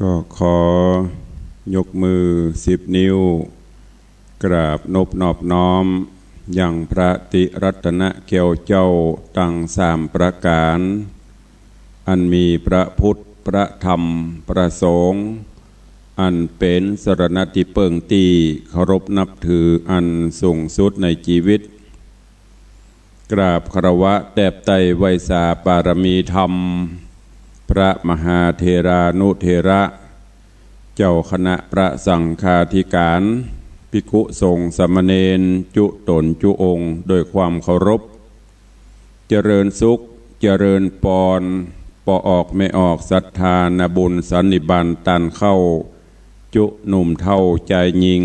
ก็ขอยกมือ10 นิ้วกราบนบนอบน้อมอย่างพระติรัตนเกียวเจ้าตั้ง3 ประการอันมีพระพุทธพระธรรมพระสงฆ์อันเป็นสรณติเปิงตีเคารพนับถืออันสูงสุดในชีวิตกราบคารวะแดบไตไวสาปารมีธรรมพระมหาเถรานุเถระเจ้าคณะพระสังฆาธิการภิกขุสงฆ์สามเณรจุตนจุองค์โดยความเคารพเจริญสุขเจริญปอนปออกไม่ออกศรัทธานบุญสันนิบาตตันเข้าจุหนุ่มเท่าใจยิง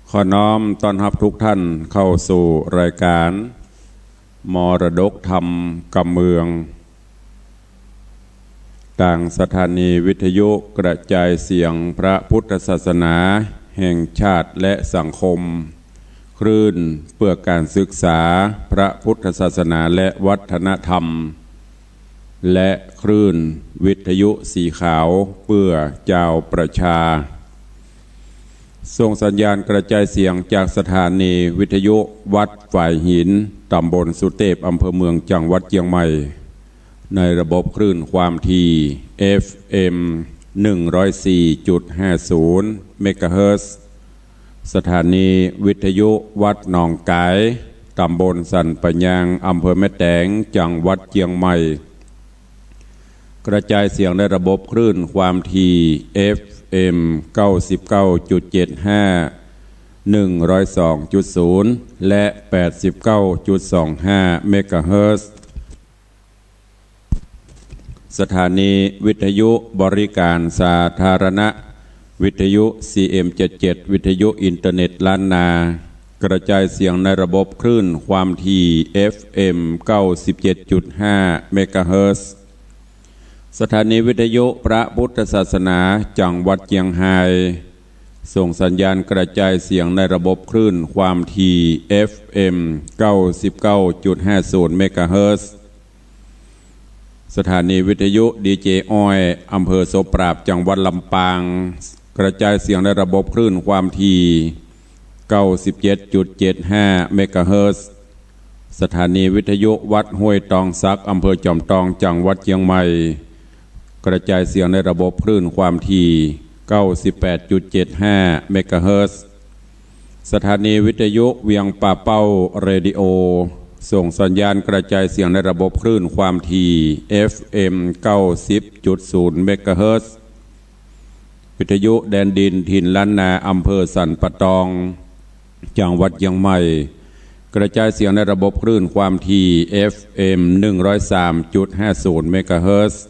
ขอน้อมต้อนรับทุกท่านเข้าสู่รายการมรดกธรรมกำเมืองต่างสถานีวิทยุกระจายเสียงพระพุทธศาสนาแห่งชาติและสังคมคลื่นเพื่อการศึกษาพระพุทธศาสนาและวัฒนธรรมและคลื่นวิทยุสีขาวเพื่อเจ้าประชาส่งสัญญาณกระจายเสียงจากสถานีวิทยุวัดฝ่ายหินตำบลสุเทพอำเภอเมืองจังหวัดเชียงใหม่ในระบบคลื่นความถี่ FM 104.50 เมกะเฮิรตซ์สถานีวิทยุวัดหนองกายตำบลสันปะยางอำเภอแม่แตงจังหวัดเชียงใหม่กระจายเสียงในระบบคลื่นความถี่ FM 99.75 102.0 และ 89.25 เมกะเฮิรตซ์สถานีวิทยุบริการสาธารณะวิทยุ CM77 วิทยุอินเทอร์เน็ตล้านนากระจายเสียงในระบบคลื่นความถี่ FM 97.5 เมกะเฮิรตซ์สถานีวิทยุพระพุทธศาสนาจังหวัดเชียงรายส่งสัญญาณกระจายเสียงในระบบคลื่นความถี่ FM 99.50 เมกะเฮิรตซ์สถานีวิทยุดีเจอ้อยอำเภอโสปราบจังหวัดลำปางกระจายเสียงในระบบคลื่นความถี่ 97.75 เมกะเฮิรตซ์สถานีวิทยุวัดห้วยตองซักอำเภอจอมทองจังหวัดเชียงใหม่กระจายเสียงในระบบคลื่นความถี่ 98.75 เมกะเฮิรตซ์สถานีวิทยุเวียงป่าเป้าเรดิโอส่งสัญญาณกระจายเสียงในระบบคลื่นความถี่ FM 90.0 เมกะเฮิรตซ์วิทยุแดนดินถิ่นล้านนาอำเภอสันปะตองจังหวัดเชียงใหม่กระจายเสียงในระบบคลื่นความถี่ FM 103.50 เมกะเฮิรตซ์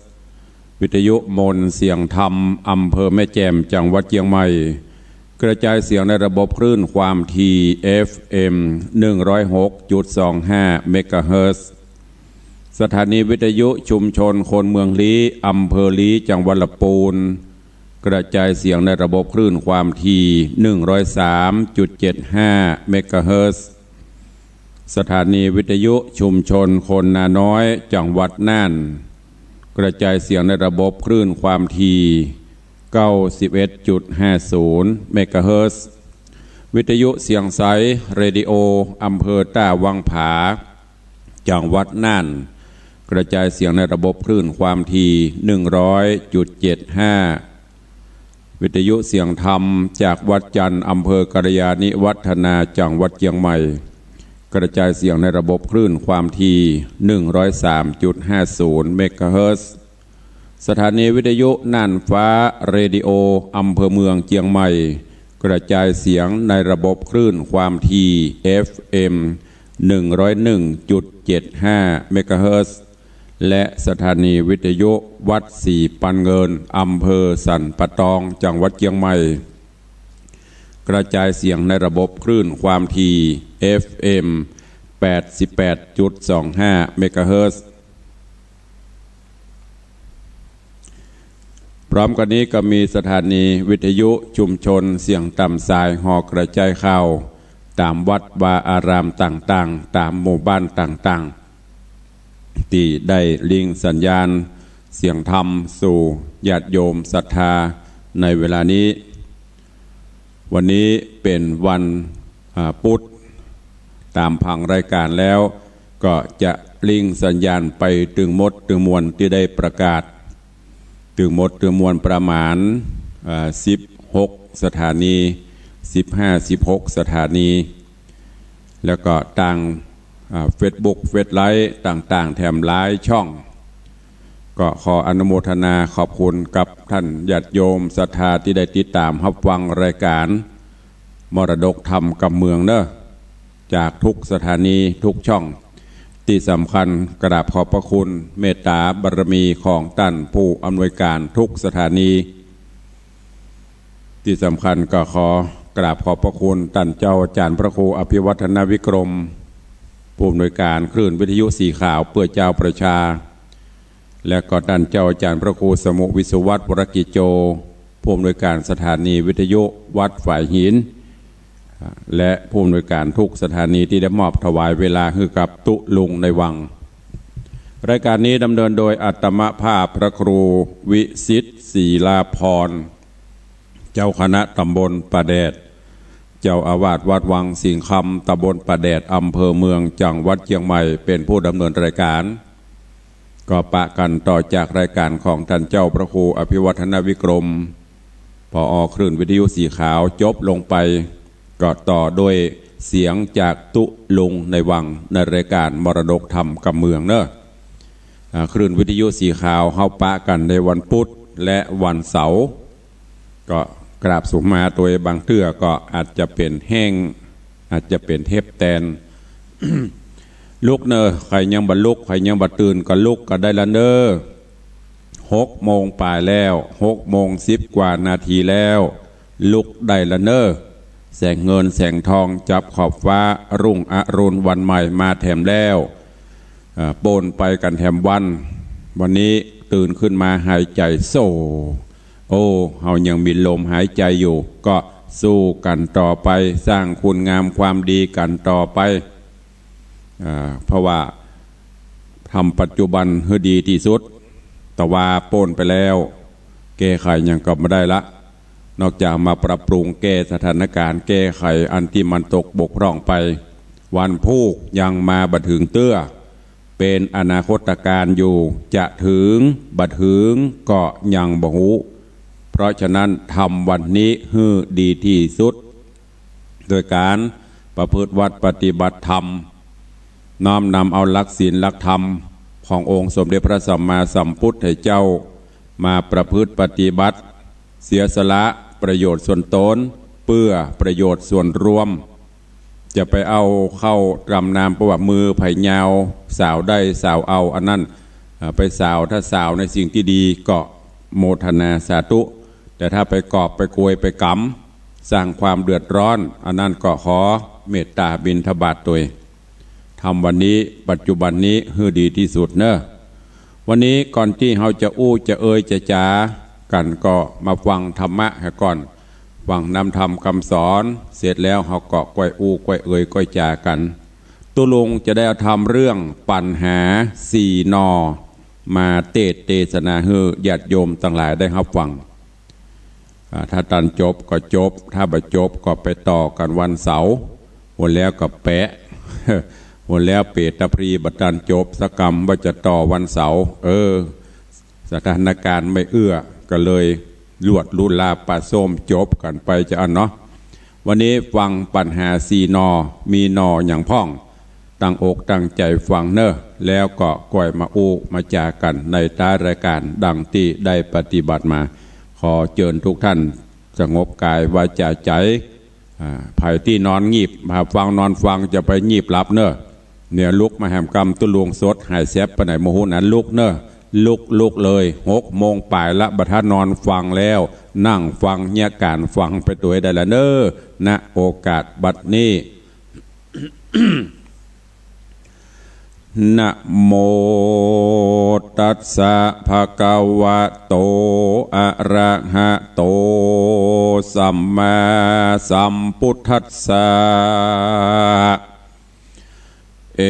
วิทยุมนเสียงธรรมอำเภอแม่แจ่มจังหวัดเชียงใหม่กระจายเสียงในระบบคลื่นความถี่ FM 106.25 เมกะเฮิรตซ์สถานีวิทยุชุมชนคนเมืองลี้อำเภอลี้จังหวัดลำพูนกระจายเสียงในระบบคลื่นความถี่ 103.75 เมกะเฮิรตซ์สถานีวิทยุชุมชนคนนาน้อยจังหวัดน่านกระจายเสียงในระบบคลื่นความถี่91.50 เมกะเฮิรตซ์วิทยุเสียงใสเรดิโออำเภอต้าวังผาจังหวัดน่านกระจายเสียงในระบบคลื่นความถี่ 100.75 วิทยุเสียงธรรมจากวัดจันทร์อำเภอกระยาณิวัฒนาจังหวัดเชียงใหม่กระจายเสียงในระบบคลื่นความถี่ 103.50 เมกะเฮิรตซ์สถานีวิทยุน่านฟ้าเรดิโออำเภอเมืองเชียงใหม่กระจายเสียงในระบบคลื่นความถี่ FM 101.75 เมกะเฮิรตซ์และสถานีวิทยุวัดสี่ปันเงินอำเภอสันปะตองจังหวัดเชียงใหม่กระจายเสียงในระบบคลื่นความถี่ FM 88.25 เมกะเฮิรตซ์พร้อมกันนี้ก็มีสถานีวิทยุชุมชนเสียงต่ำสายหอกระจายข่าวตามวัดวาอารามต่างๆตามหมู่บ้านต่างๆที่ได้ลิงสัญญาณ เสียงธรรมสู่ญาติโยมศรัทธาในเวลานี้วันนี้เป็นวันพุธตามผังรายการแล้วก็จะลิงสัญญาณไปถึงมดถึงมวลที่ได้ประกาศถึงมดถึงมวลประมาณ16 สถานี15-16 สถานีแล้วก็ต่างFacebook เฟซไลฟ์ต่างๆแถมไลฟ์ช่องก็ขออนุโมทนาขอบคุณกับท่านญาติโยมศรัทธาที่ได้ติดตามรับฟังรายการมรดกธรรมกับเมืองเนอะจากทุกสถานีทุกช่องที่สำคัญกราบขอบพระคุณเมตตาบารมีของท่านผู้อำนวยการทุกสถานีที่สำคัญก็ขอกราบขอบพระคุณท่านเจ้าอาจารย์พระครูอภิวัฒนวิกรมผู้อำนวยการคลื่นวิทยุสีขาวเพื่อเจ้าประชาและก็ท่านเจ้าอาจารย์พระครูสมุวิศวัตรวรกิจโจผู้อำนวยการสถานีวิทยุวัดฝ่ายหินและผู้อำนวยการทุกสถานีที่ได้มอบถวายเวลาให้กับตุลุงในวังรายการนี้ดำเนินโดยอัตมภาพพระครูวิสิทธิ์ศรีลาภรณ์เจ้าคณะตำบลป่าแดดเจ้าอาวาสวัดวังสิงห์คำตำบลป่าแดดอำเภอเมืองจังหวัดเชียงใหม่เป็นผู้ดำเนินรายการก็ปะกันต่อจากรายการของท่านเจ้าพระครูอภิวัฒนวิกรมผอ.คลื่นวิทยุสีขาวจบลงไปก็ต่อด้วยเสียงจากตุลุงในวังในรายการมรดกธรรมกับเมืองเนอะคลื่นวิทยุสีขาวเฮาปะกันในวันพุธและวันเสาร์ก็กราบสุมาตัวบางเทื่อก็อาจจะเป็นแห้งอาจจะเป็นเทปแตน ลุกเนอใครยังบัลุกใครยังบัตื่นก็ลุกก็ได้ละเนอ6 โมงปลายแล้ว6 โมง 10 กว่านาทีแล้วลุกได้ละเนอแสงเงินแสงทองจับขอบฟ้ารุ่งอรุณวันใหม่มาแถมแล้วโปนไปกันแถมวันนี้ตื่นขึ้นมาหายใจโซ่โอ้เฮายังมีลมหายใจอยู่ก็สู้กันต่อไปสร้างคุณงามความดีกันต่อไปเพราะว่าทำปัจจุบันให้ดีที่สุดแต่ว่าโป้นไปแล้วแก้ไขยังก็ไม่ได้ละนอกจากมาปรับปรุงแก้สถานการณ์แก้ไขอันที่มันตกบกพร่องไปวันพุธยังมาบัดถึงเตื้อเป็นอนาคตการอยู่จะถึงบัดถึงก็ยังบ่ฮู้เพราะฉะนั้นทำวันนี้ให้ดีที่สุดโดยการประพฤติวัดปฏิบัติธรรมน้อมนำเอาหลักศีลหลักธรรมขององค์สมเด็จพระสัมมาสัมพุทธเจ้ามาประพฤติปฏิบัติเสียสละประโยชน์ส่วนตนเพื่อประโยชน์ส่วนรวมจะไปเอาเข้ากำนามประวัติมือไผ่ยาวสาวได้สาวเอาอันนั้นไปสาวถ้าสาวในสิ่งที่ดีก็โมทนาสาธุแต่ถ้าไปกอบไปกวยไปกำสร้างความเดือดร้อนอันนั้นก็ขอเมตตาบิณฑบาตตัวทำวันนี้ปัจจุบันนี้ให้ดีที่สุดเนอะวันนี้ก่อนที่เราจะอู้จะเอ่ยจะจากันก็มาฟังธรรมะก่อนฟังนำธรรมคำสอนเสร็จแล้วเราก็ก้อยอู้ก้อยเอ่ยก้อยจากันตุลุงจะได้ทำเรื่องปัญหา4 นอมาเทศนาให้ญาติโยมต่างหลายได้รับฟังถ้าตันจบก็จบถ้าบ่จบก็ไปต่อกันวันเสาร์หมดแล้วก็แปะหมดแล้วเปตพรีบัตันจบสกรรมว่าจะต่อวันเสาร์สถานการณ์ไม่เอื้อก็เลยลวดลุลาปะส้มจบกันไปจะอันเนาะวันนี้ฟังปัญหา4 นอมีนออย่างพ่องตั้งอกตั้งใจฟังเนอะแล้วก็ก่อยมาอู้มาจากันในท้ายรายการดังที่ได้ปฏิบัติมาขอเชิญทุกท่านสงบกายวาจาใจไผ่ที่นอนงีบมาฟังนอนฟังจะไปงีบหลับเนอะเนี่ยลุกมาแหมกรรมตุลวงสดหายแซบไปไหนโมโหนั้นลุกเนอะลุกเลย6 โมงปลายละบัดนอนฟังแล้วนั่งฟังเนี่ยการฟังไปตัวได้ละเนอะณโอกาสบัดนี้ นะโมตัสสะภะคะวะโตอะระหะโตสัมมาสัมพุทธัสสะ เอ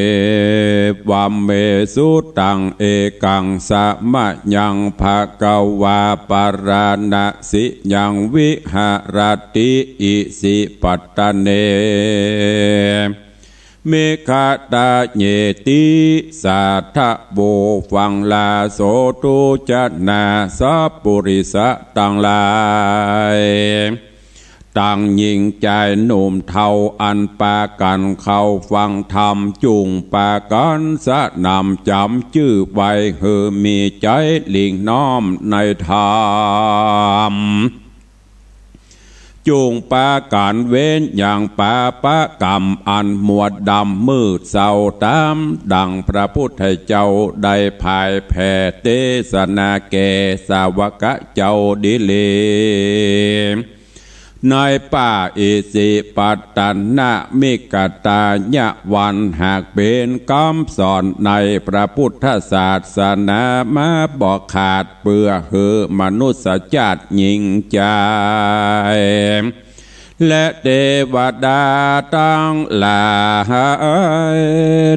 วัมเมสุตังเอกังสะมะยังภะกวาปาราณสิยังวิหารติอิสิปัตตเนเมฆาตาเยติสัทธโบฟังลาโสตุจนาสัพปุริสะตังลายต่างยิงใจหนุ่มเทาอันปากันเข้าฟังธรรมจุงปากันสะนำจำชื่อไว้เฮอมีใจลิงน้อมในธรรมจุงปาการเว้นอย่างปาปะกรรมอันหมวดดำมืดเศร้าตามดังพระพุทธเจ้าได้ภายแผ่เทศนาแก่สาวกเจ้าดิเลในป่าอิสิปัตตนะมิกตาญะวันหากเป็นคำสอนในพระพุทธศาสนามาบอกขาดเปื่อเหือมนุษยชาติยิ่งใจและเทวดาตั้งหลาย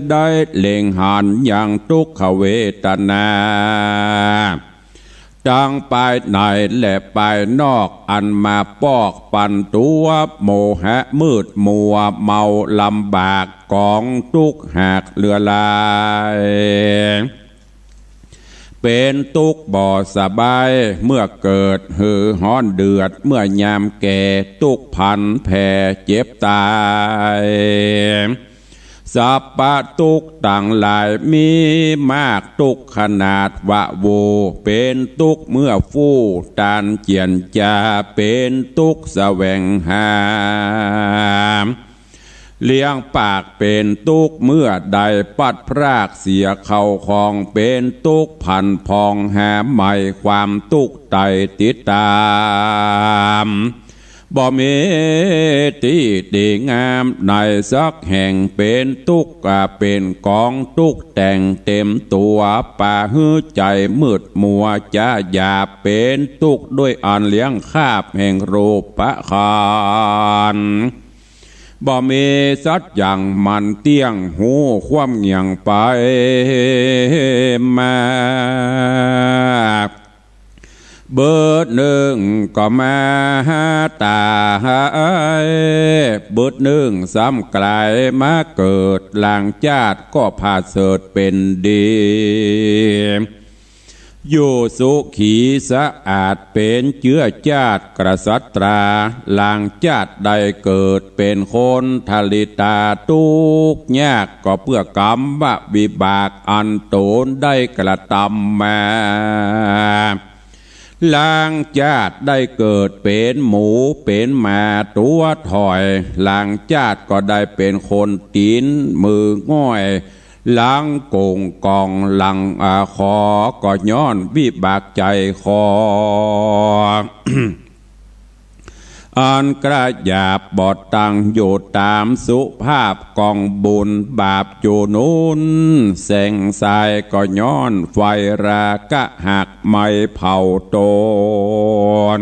ได้เล็งหันอย่างทุกขเวทนาจังไปในและไปนอกอันมาปอกปันตัวโมหะมืดมัวเมาลำบากกองทุกข์หากเลือลายเป็นทุกข์บ่สบายเมื่อเกิดหือฮ้อนเดือดเมื่อยามแก่ทุกข์พันแผ่เจ็บตายสัพพะทุกข์ต่างหลายมีมากทุกข์ขนาดวะโวเป็นทุกข์เมื่อฟู่ตานเจียนจาเป็นทุกข์แสวงหาเลี้ยงปากเป็นทุกข์เมื่อใดปัดพรากเสียเข้าของเป็นทุกข์พันพองหาใหม่ความทุกข์ใดติดตามบ่มีที่ดีงามในสักแห่งเป็นทุกข์เป็นกองทุกข์แต่งเต็มตัวป่าหื้อใจมืดมัวจะหยาบเป็นทุกข์ด้วยอันเลี้ยงคาบแห่งรูปคานบ่มีสัตว์อย่างมันเตี้ยงหูความเงียงไปมาเบิดหนึ่งก็มาตายเบิดหนึ่งซ้ำกลายมาเกิดหลังชาติก็พาเสดเป็นดีอยู่สุขีสะอาดเป็นเชื้อชาติกษัตราหลังชาติใดเกิดเป็นคนทลิตาทุกข์ยากก็เพื่อกรรมวิบากอันตนได้กระทำมาลางชาติได้เกิดเป็นหมูเป็นหมาตัวถอยลางชาติก็ได้เป็นคนตีนมือง่อยหลังโกงกองหลังคอก็ย้อนวิบากใจคอ อันกระยาบบอดตังอยู่ตามสุภาพกองบุญบาปอยู่นู้นแสงสายก็ย้อนไฟรากะหักไม่เผาตน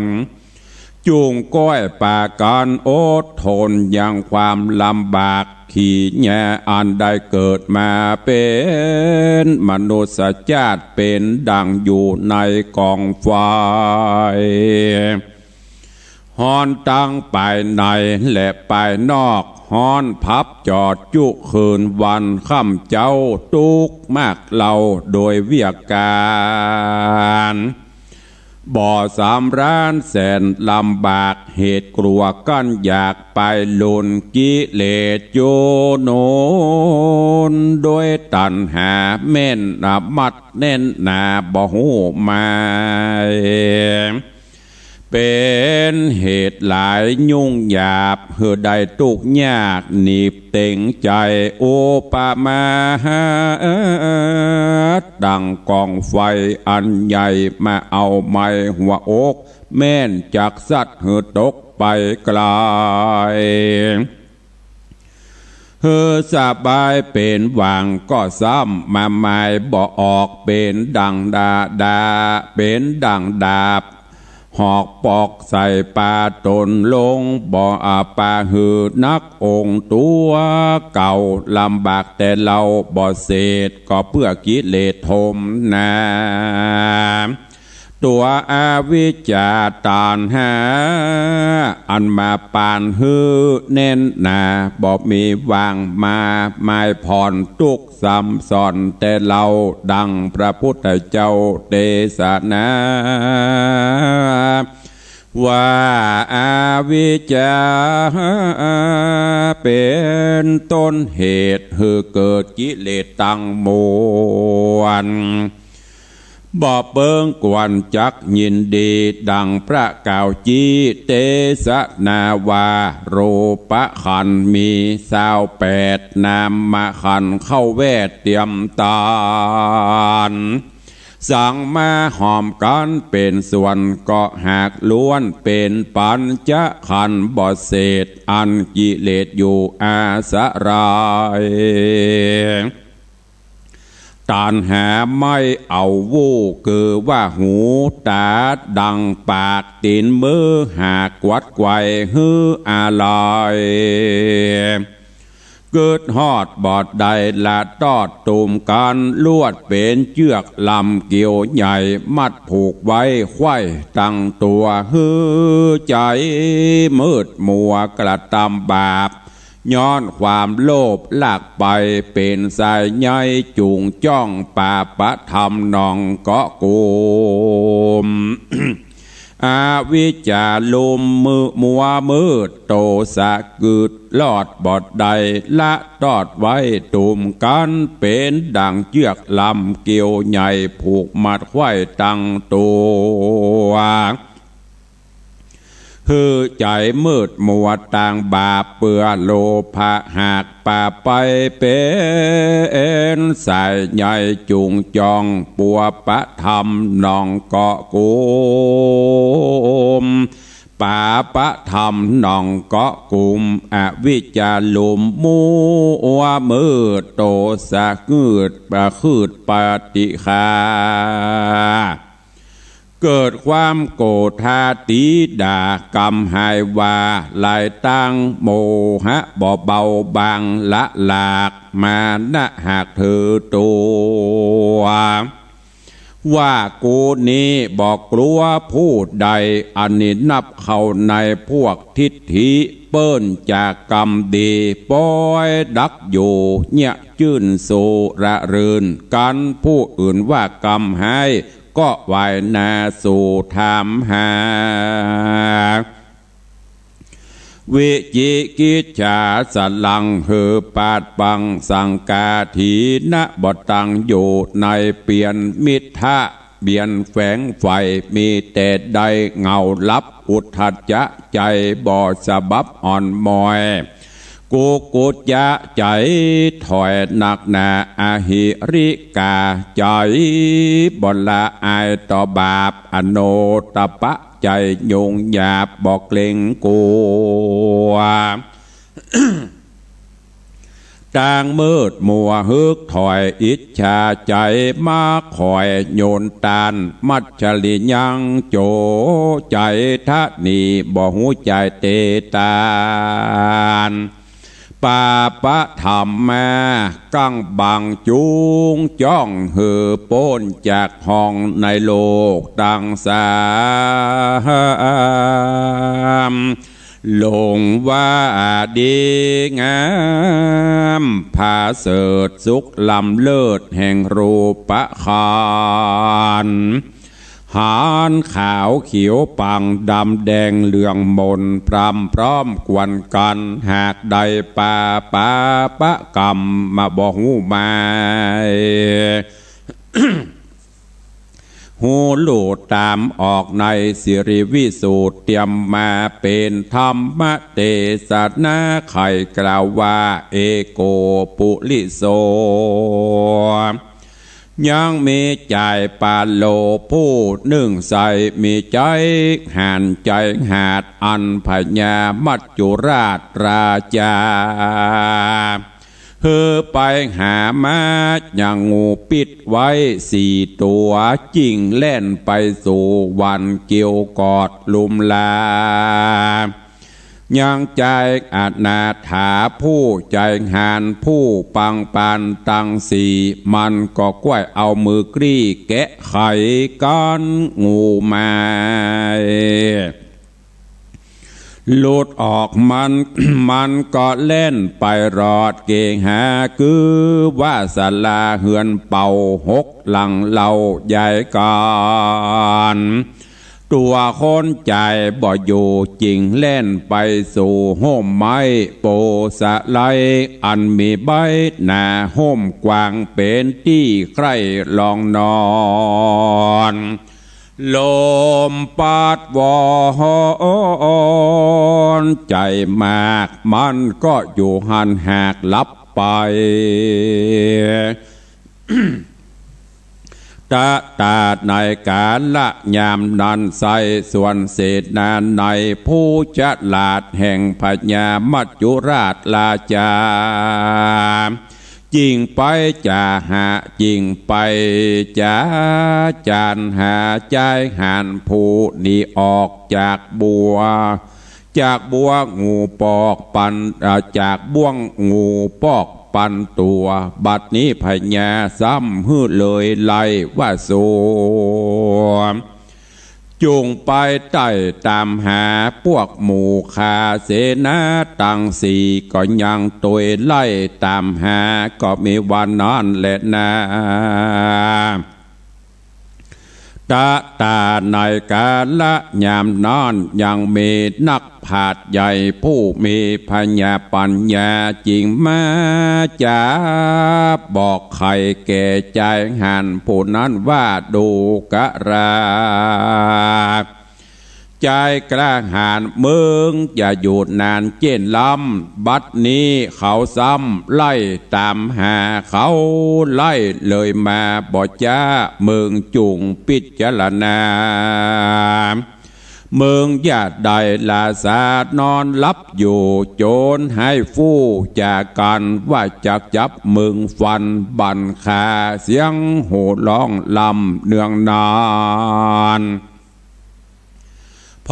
จุงก้อยปาการอดทนอย่างความลำบากขี่แย่อันได้เกิดมาเป็นมนุษยชาติเป็นดังอยู่ในกองไฟฮ้อนตั้งไปในและไปนอกฮ้อนพับจอดจุคืนวันค่ำเจ้าทุกมากเราโดยเวียกการบ่อสามร้านแสนลำบากเหตุกลัวกันอยากไปลุนกิเลสโยโนนโดยตัณหาแม่นมัดแน่นหนาบ่หูมาเป็นเหตุหลายยุ่งหยาบเหือใดทุกข์ยากหนีบเต็งใจโอปามาดังกองไฟอันใหญ่มาเอาไม้หัวอกแม่นจากสัตว์เหือตกไปไกลเฮือสบายเป็นหวังก็ซ้ำมาหมายบ่ออกเป็นดังดาเป็นดังดาบ หอกปอกใส่ป่าตนลงบ่ออาป่าหือนักองค์ตัวเก่าลำบากแต่เราบ่เศษก็เพื่อกิเลสทมนาตัวอาวิชชาตานหาอันมาปานฮือเน้นหนาบ่มีวางมาไม่ผ่อนทุกซ้ำซ้อนแต่เราดังพระพุทธเจ้าเทศนาว่าอาวิชชาเป็นต้นเหตุให้เกิดกิเลสตั้งมวลบ่เปิงกวนจักยินดีดังพระกล่าวจีเตสนาวาโรปะขันมี28นามขันเข้าแวดเตรียมตานสั่งมาหอมกันเป็นส่วนก็หากล้วนเป็นปัญจขันธ์บ่เศษอันกิเลสอยู่อาสรายตานหาไม่เอาวู้คือว่าหูตาดังปากตีนมือหากวัดไกวฮืออะไรเกิดฮอดบอดใดละตอดตุ่มกันลวดเป็นเชือกลำเกี่ยวใหญ่มัดผูกไว้ไขว้ตั้งตัวฮือใจมืดมัวกระทำบาปย้อนความโลภลากไปเป็นสายใยจูงจ้องป่าปะธรรมนองเกาะกูม อาวิชชาลุมมือมัวมืดโตสะกึดลอดบอดใดละตอดไว้ตุ่มกันเป็นดังเชือกลำเกี่ยวใหญ่ผูกมัดไว้ตั้งตัวคือใจมืดมัวต่างบาปเปื่อโลภะหากป่าไปเป็นสายใหญ่จุงจองปัวปะธรรมนองเกาะกุมป่าปะธรรมนองเกาะกุมอวิชชาลุมมัวมืดโตสะกืดประคืดปฏิฆาเกิดความโกรธาตีด่ากรรมหายวาลายตั้งโมหะบ่เบาบางละหลากมานะหากเธอตัวว่ากูนี้บอกกลัวพูดใดอันนี้นับเข้าในพวกทิฏฐิเปิ้นจากกรรมดีปล่อยดักอยู่เนี่ยจื่นโสระเรินกันผู้อื่นว่ากรรมให้ก็วายนาสู่ถามหาวิจิกิจฉาสลังเหือปาดปังสังกาถีนะบตังอยู่ในเปลี่ยนมิทะเบียนแฝงไฟมีแต่ใดเงาลับอุทธัจจะใจบ่อสบับอ่อนมอยกูกุจจะใจถอยหนักหนาอาหิริกาใจบนละอายต่อบาปอโนตปะใจยงหยาบบอกเกรงกลัว ต่างมืดมัวฮึกถอยอิจฉาใจมาคอยโยนตานมัจฉริยังโจใจทะนีบ่หูใจเตตานปาปะธรรมมากังบังจูงจ้องเหือป้นจากห้องในโลกต่างสามลงว่าดีงามผาเสดสุขลำเลิศแห่งรูปคานหานขาวเขียวปังดำแดงเหลืองมนพรำพร้อมกวนกันหากใดป่าปะกรรมมาบอกหูมา หูหลุดตามออกในสิริวิสูตรเตรียมมาเป็นธรรมเทศนาไข่กล่าวว่าเอโกปุลิโสยังมีใจปาโลผู้นึ่งใสมีใจหันใจหาดอันพญามัจจุราชราชา เฮือไปหามาอย่างงูปิดไว้สี่ตัวจิงเล่นไปสู่วันเกี่ยวกอดลุมลายังใจอาณาถาผู้ใจหานผู้ปังปานตังสีมันก็กล้วยเอามือกรี้แกะไขก้อนงูมาหลุดออกมัน มันก็เล่นไปรอดเก่งหาคือว่าสลาเหือนเป่าหกหลังเหล่าใหญ่ก่อนตัวคนใจบ่อยู่จริงเล่นไปสู่ห้มไม้โปสะไลอันมีใบหน้าห้มกวางเป็นที่ใครลองนอนลมปาดวอนใจมากมันก็อยู่หันหากลับไป ตาในการละยามนันใสส่วนเศษนานในผู้ฉลาดแห่งพญามัจจุราชราชาจิงไปจ่าหาจิงไปจ่าจานหาใจหานผู้นี้ออกจากบัวงูปอกปันจากบ่วงงูปอกปันตัวบัดนี้พญาซ้ำฮื้อเลยไล่ว่าโซจุงไปไต่ตามหาพวกหมู่คาเสนาตังสีก็ยังตัวไล่ตามหาก็มีวันนั้นแหละนาตาในกาละยามนอนยังมีนักผาดใหญ่ผู้มีพญาปัญญาจริงมาจะบอกใครแก่ใจหันผู้นั้นว่าดูกะราใจกล้าหาญมึงอย่าหยุดนานเจนล้ำบัดนี้เขาซ้ำไล่ตามหาเขาไล่เลยมาบ่จ้ามึงจุงพิจารณามึงอย่าได้ลาสานอนลับอยู่โจรให้ฟู่จากกันว่าจะจับมึงฟันบันคาเสียงโห่ร้องลำเนืองนาน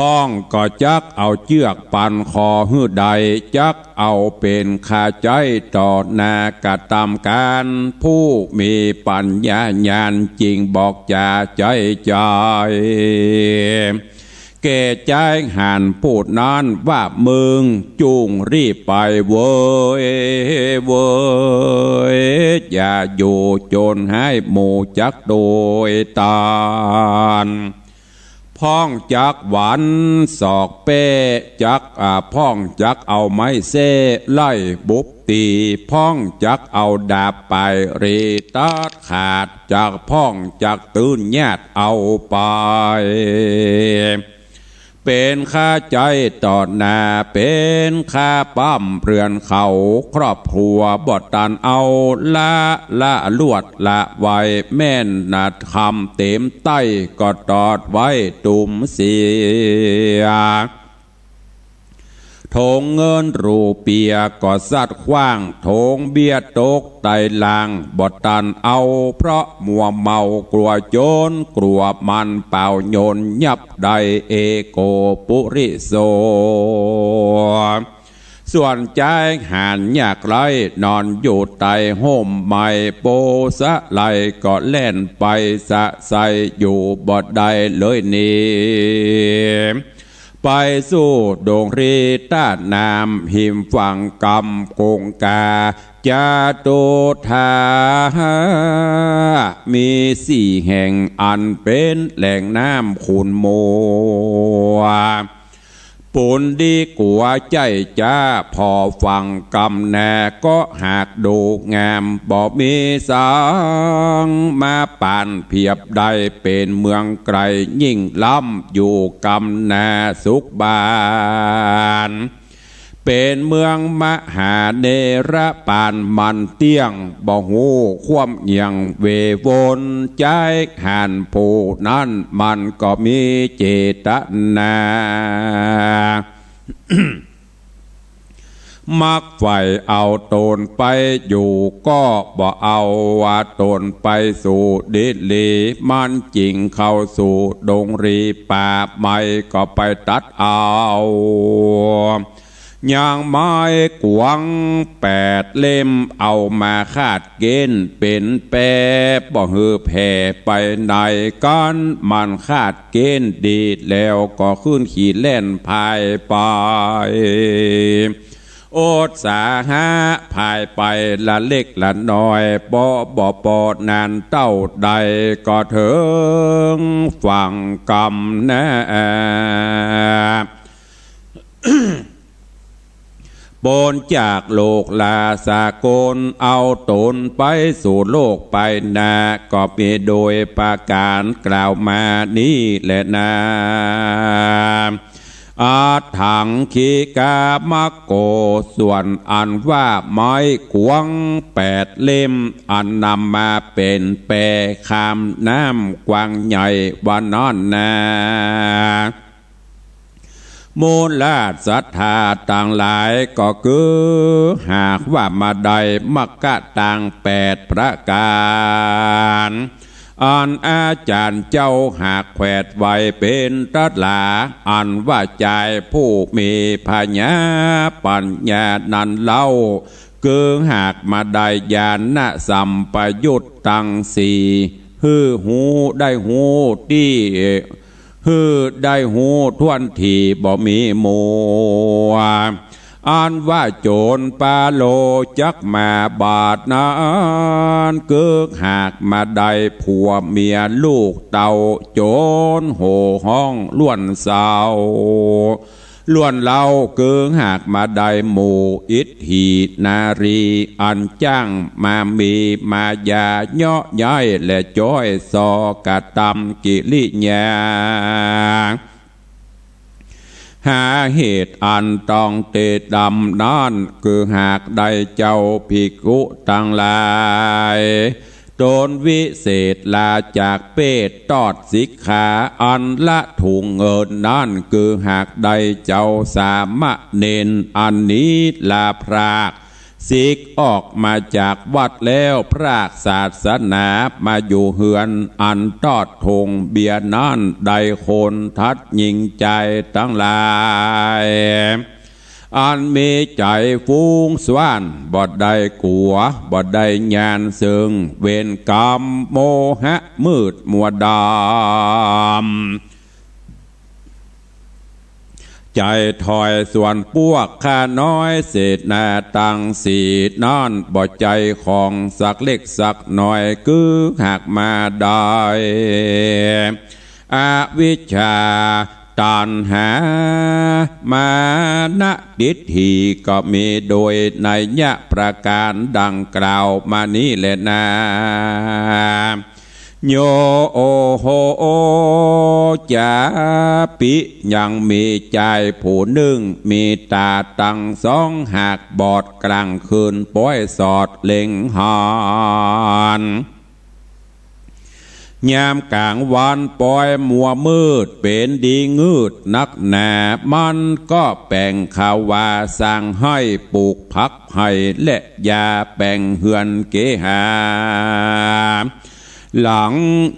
พ้องก็จักเอาเชือกปันคอหื้อใดจักเอาเป็นคาใจต่อหน้ากระทำการผู้มีปัญญาญาณจริงบอกจ่าใจใจแก่ใจหันพูดนั้นว่ามึงจุงรีบไปเว้ยอย่าอยู่จนให้หมู่จักโดยตานพ้องจักหวานศอกเป้จักพ้องจักเอาไม้เซ่ไล่บุบตีพ้องจักเอาดาบไปรีตัดขาดจากพ้องจักตื่นญาติเอาไปเป็นข้าใจต่อหน้าเป็นข้าปั้มเรือนเขาครอบครัวบดตันเอาละลวดละไว้แม่นนัดคำเต็มใต้ก็ตอดไว้ตุ่มเสียทงเงินรูเปียก็สัดขว้างทงเบียดตกไตลางบดตันเอาเพราะมัวเมากลัวโจรกลัวมันเป่าโยนยับใดเอโกปุริโสส่วนใจหานอยากไรนอนอยู่ใต้ห่มไม้โปสะไหลก็เล่นไปสะใสอยู่บดใดเลยนี่ไปสู้ดงรีตานามหิมฝั่งกำกงกาจาโตธามีสี่แห่งอันเป็นแหล่งน้ำขุนมัวปุนดีกัวใจจ้าพอฟังกำแน่ก็หากดูงามบ่มีสังมาปานเพียบใดเป็นเมืองไกลยิ่งล้ำอยู่กำแน่สุขบานเป็นเมืองมหาเนรปานมันเตี้ยงบ่หูความเอียงเววนใจหันผู้นั้นมันก็มีเจตนา มักไฟเอาตนไปอยู่ก็บ่เอาว่าตนไปสู่ดิลีมันจริงเข้าสู่ดงรีป่าไม่ก็ไปตัดเอาอย่างไม้กวาง8 เล่มเอามาคาดเกณฑ์เป็นแปรบ่ฮือแผ่ไปไหนกันมันคาดเกณฑ์ดีแล้วก็ขึ้นขี่เล่นพายไปโอดสาหะพายไปละเล็กละน้อยบ่ปอดนานเต้าใดก็ถึงฝั่งกำแน่โบนจากโลกลาสากลเอาตนไปสู่โลกไปนาก็มีโดยประการกล่าวมานี้แหละนาอาถังขีกามะโกส่วนอันว่าไม้กวาง8 เล่มอันนำมาเป็นแปรคามน้ำกวางใหญ่วันนั้นนามูลลาศรัทธาต่างหลายก็คือหากว่ามาได้มักกะต่าง8 ประการอันอาจารย์เจ้าหากแขวดไว้เป็นตัดหลาอันว่าใจผู้มีปัญญาปัญญานั้นเล่าคือหากมาได้ญาณสัมปยุตตั้ง4ฮือหูได้หูที่ฮือได้หูท่วนทีบ่มีมัวอันว่าโจรปาโลจักมาบาดนานเกิกหากมาได้ผัวเมียลูกเต่าโจรโห่ห้องล้วนเศร้าล้วนเล่าเกิงหากมาได้หมู่อิทธินารีอันจ้างมามีมายาเนาะย้ายและจ้อยซอกะตำกิริยาหาเหตุอันต้องเตดำนั่นคือหากได้เจ้าภิกขุทั้งหลายโดนวิเศษลาจากเปตตอดสิกขาอันละถุงเงินนั่นคือหากได้เจ้าสามะเนนอันนี้ลาพรากสิกออกมาจากวัดแล้วพรากศาสนามาอยู่เฮือนอันตอดทงเบียนั่นได้คนทัดยิงใจทั้งหลายอันมีใจฟุ้งซ่านบ่ได้กลัวบ่ได้ญาณซึ่งเวรกรรมโมหะมืดมัวดำใจถอยส่วนพวกข้าน้อยเศษนาตังสีนั่นบ่ใจของสักเล็กสักหน่อยคือหากมาได้อวิชชาตัณหามานะดิฏฐิก็มีโดยนัยยะประการดังกล่าวมานี้แหละนะโยโอโหจาปิยังมีใจผู้หนึ่งมีตาตั้ง2 หากบอดกลางคืนป้อยสอดเล็งหานยามกลางวันปล่อยมัวมืดเป็นดีงืดนักหนามันก็แป่งข่าวว่าสร้างให้ปลูกพักให้และยาแป่งเฮือนเกหาหลัง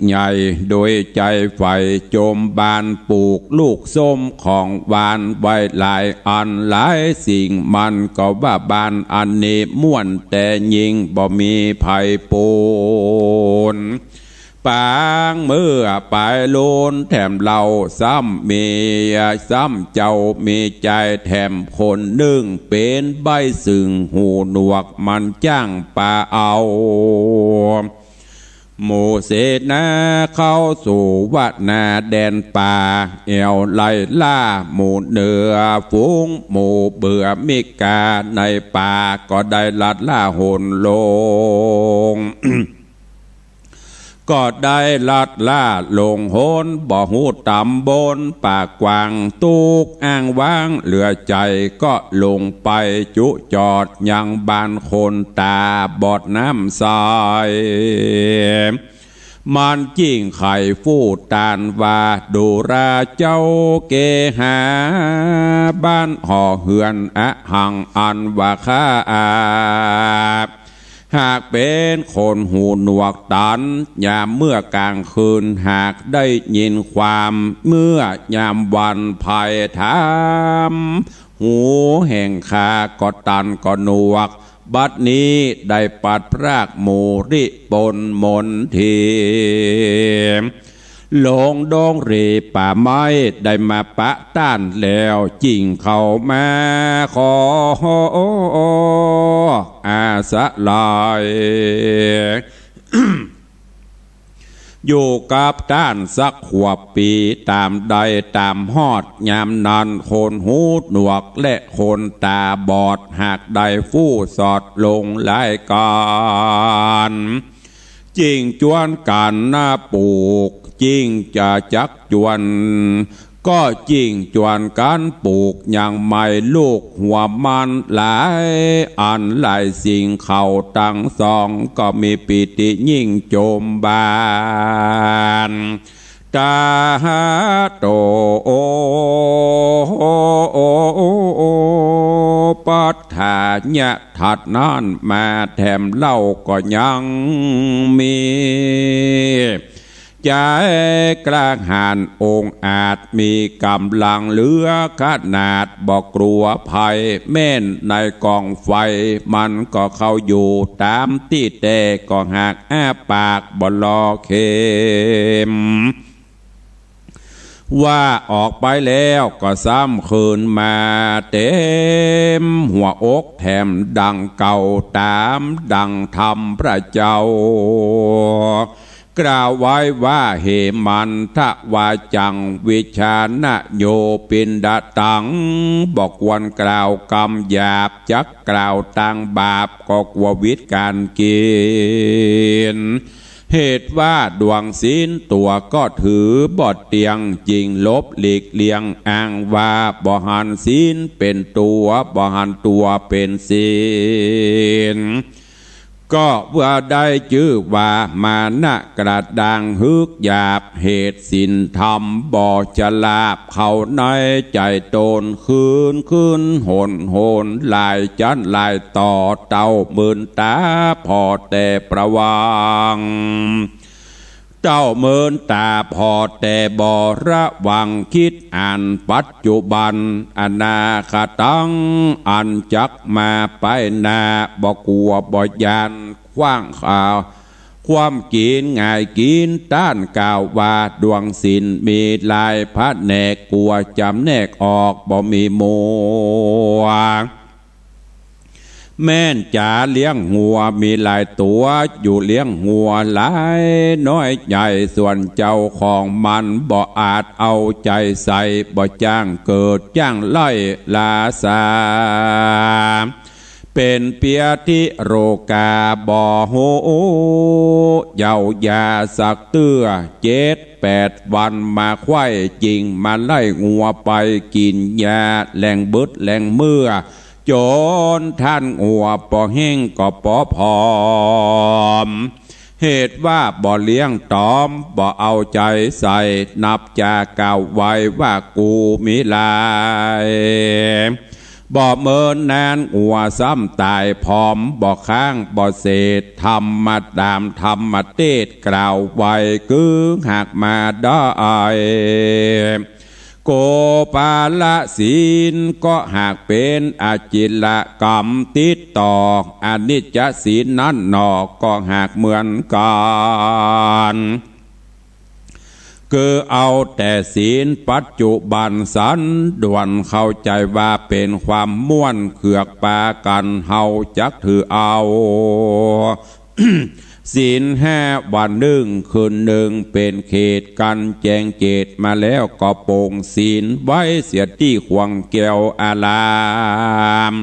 ใหญ่โดยใจไฟโจมบานปลูกลูกส้มของหวานไว้หลายอันหลายสิ่งมันก็ว่าบานอันนี้ม่วนแต่ยิงบ่มีภัยปูนปางเมื่อไปโลนแถมเราซ้ำมีซ้ำเจ้ามีใจแถมคนหนึ่งเป็นใบซึ่งหูหนวกมันจ้างป่าเอาหมู่เสนาเข้าสู่วัดนาแดนป่าเอวไล่ล่าหมู่เหนือฝูงหมู่เบื่อมิกาในป่าก็ได้ลัดล่าหนลง ก็ได้ลัดล่าลงโหนบ่อหูตำบนปากกวางตุกอ้างว้างเหลือใจก็ลงไปจุจอดยังบ้านคนตาบอดน้ำใส มันจิ้งไข่ฟูดตานว่าดูราเจ้าเกหาบ้านห่อเหือนอะหังอันว่าข้าหากเป็นคนหูหนวกตันยามเมื่อกลางคืนหากได้ยินความเมื่อยามวันภัยถามหูแห่งคาก็ตันก็หนวกบัดนี้ได้ปัดพรากหมูริปนมนทีหลงดงรีป่าไม้ได้มาปะต้านแล้วจิงเข้ามาขออาสะลายอยู่กับต้านสักขวบปีตามใดตามฮอดยามนันคนหูหนวกและคนตาบอดหากได้ฟู่สอดลงรายการจริงจวนกันหน้าปลูกจริงจะจักจวนก็จริงจวนการปลูกอย่างไม่ลูกหัวมันหลายอันหลายสิ่งเขาตั้งสองก็มีปิติยิ่งโจมบานตาโตปัฏฐาญะถัดนั่นมาแถมเล่าก็ยังมีใจกล้าหาญองอาจมีกำลังเหลือขนาดบอกกลัวภัยแม่นในกองไฟมันก็เข้าอยู่ตามที่แต่ก็หากอ้าปากบ่ลอเข็มว่าออกไปแล้วก็ซ้ำคืนมาเต็มหัวอกแถมดังเก่าตามดังธรรมพระเจ้ากล่าวไว้ว่าเหมันทะวาจังวิชานะโยปินดาตังบอกวันกล่าวกรรมหยาบจักกล่าวตังบาปก็กลัววิตการกินเหตุว่าดวงศีลตัวก็ถือบอดเตียงจริงลบหลีกเลียงอ้างว่าบ่หันศีลเป็นตัวบ่หันตัวเป็นศีลก็ว่าได้ชื่อว่ามานะกระดังฮึกหยาบเหตุสินธรรมบ่จะลาบเขาในใจตนคืนโหนลายจันลายต่อเต้าหมื่นตาพอแต่ประวังเจ้าเมินตาพอแต่บ่ระวังคิดอ่านปัจจุบันอนาคตังอันจักมาไปนาบ่กลัวบ่ยานขว้างข่าวความกินง่ายกินต้านกล่าวว่าดวงศิลมีลายพระแนกกลัวจำแนกออกบ่มีมัวแม่นจ๋าเลี้ยงหัวมีหลายตัวอยู่เลี้ยงหัวหลายน้อยใหญ่ส่วนเจ้าของมันบ่อาจเอาใจใส่บ่จ้างเกิดจ้างไล่ลาสาเป็นเปียทิโรกาบ่โหเยาวยาสักเตื้อ7-8 วันมาไข่จริงมาไล่งัวไปกินยาแหล่งบึดแหล่งเมื่อจนท่านงัวปอแห้งก็ปอพอมเหตุว่าบ่เลี้ยงตอมบ่เอาใจใส่นับจากกล่าวไว้ว่ากูมีลายบ่เมินนานงัวซ้ำตายพร้อมบ่ค้างบ่เศษธรรมดามธรรมเทศกล่าวไว้กึ่งหากมาได้โกปาลศีลก็หากเป็นอาจิลกรรมติดต่ออนิจจศีลนั้นหนอก็หากเหมือนกันคือเอาแต่ศีลปัจจุบันสันด่วนเข้าใจว่าเป็นความม่วนเขือกปากันเฮาจักถือเอา ศีล5 วันคืนเป็นเขตกันแจงเจตมาแล้วก็โป่งศีลไว้เสียที่ขวงแก้วอาราม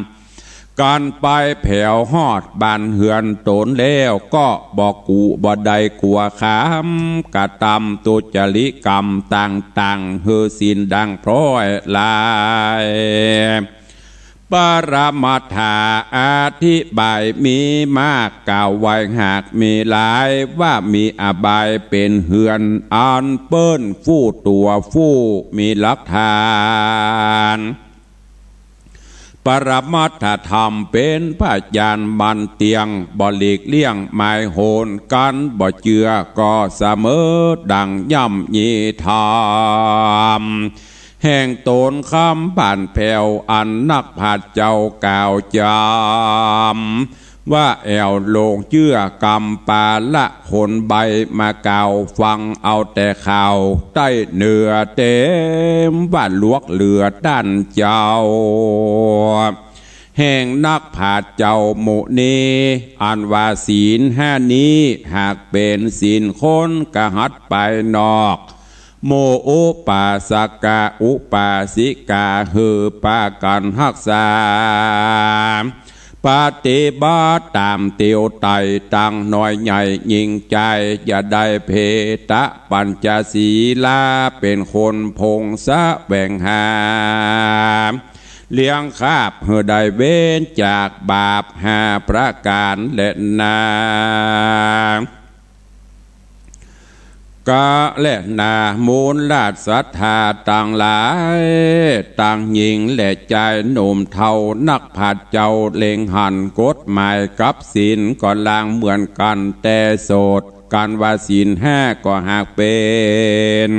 การไปแผ่วฮอดบานเหือนตนแล้วก็บอกกูบ่ได้กลัวขามกะตำตุจริกรรมต่างเฮือศีลดังพร้อยลาย ปรมัตถาอธิบายมีมากกล่าวไว้หากมีหลายว่ามีอบายเป็นเฮือนอันเปิ้นฟู่ตัวฟู่มีหลักฐานปรมัตถธรรมเป็นพยานบันเตียงบ่หลีกเลี่ยงหมายโหนกันบ่เจือก็เสมอดังย่ำยีธรรมแห่งตนคำผ่านแผ่วอันนักผาดเจ้ากล่าวจำว่าแอวโลงเชื่อกรรมปาละคนใบมาเก่าฟังเอาแต่ข่าวใต้เหนือเต็มว่าลวกเหลือด้านเจ้าแห่งนักผาดเจ้าหมู่นี้อันว่าศีลห้านี้หากเป็นศีลคนกะหัดไปนอกโมอุปาสกาอุปาสิกาหือปากันหักษาปฏิบัติตามเตียวไตตั้งน้อยใหญ่ยิ่งใจอย่าได้เพตะปัญจศีลาเป็นคนพงสะแบ่งหาเลี้ยงคาบเหือได้เว้นจากบาปหาประการและนาและนามูลราชศรัทธาต่างหลายต่างหญิงและใจหนุ่มเทานักผาดเจ้าเล็งหันกฎหมายกับศีลก็ลางเหมือนกันแต่โสดการว่าศีลห้าก็หากเป็น